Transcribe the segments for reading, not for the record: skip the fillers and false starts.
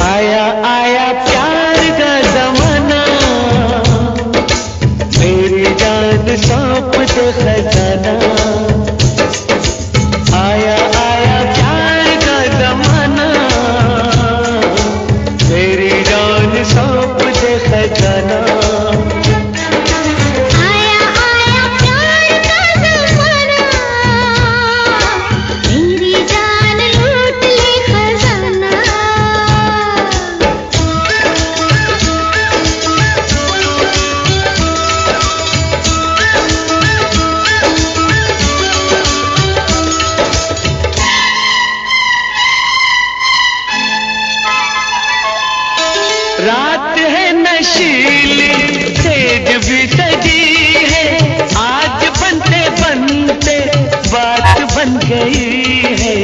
आया आया प्यार का जमाना, मेरी जान सौंप दे खजाना। आया आया प्यार का जमाना, मेरी जान सौंप दे खजाना। रात है नशीली, तेज भी सजी है, आज बनते बनते बात बन गई है।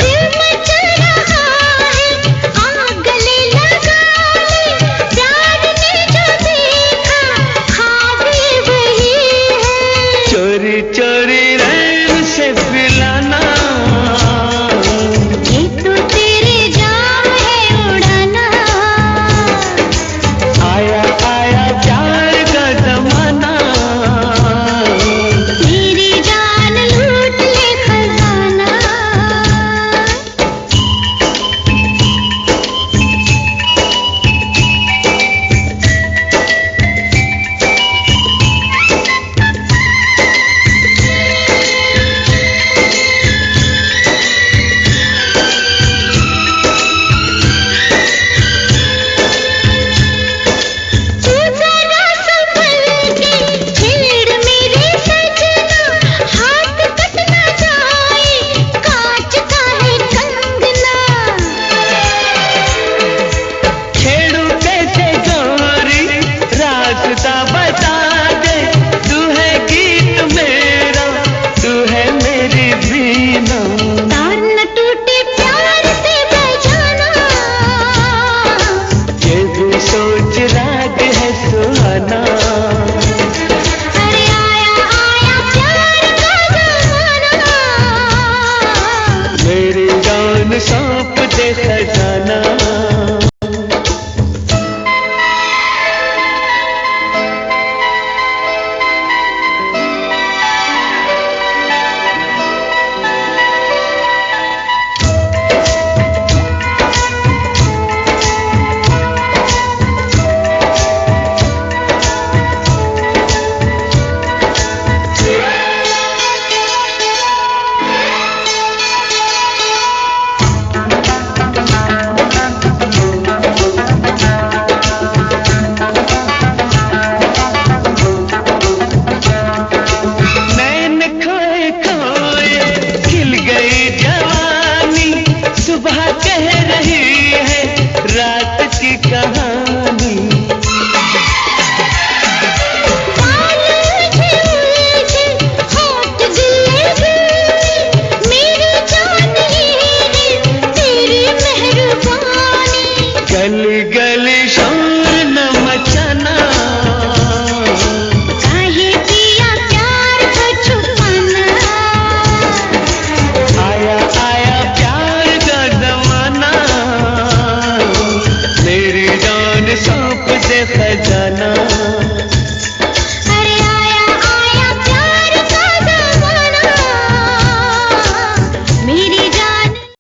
दिल में चल रहा है, आग गले लगा ले, प्यार ने जो देखा ख्वाब वही है। चोरी चोरी रैन से पिलाना, बता दे, तू है गीत मेरा, तू है मेरी बीना। तार न टूटे प्यार से बजाना, ये भी सोच राग है सुहाना। अरे आया आया प्यार का जमाना, मेरी जान सौंप दे खजाना।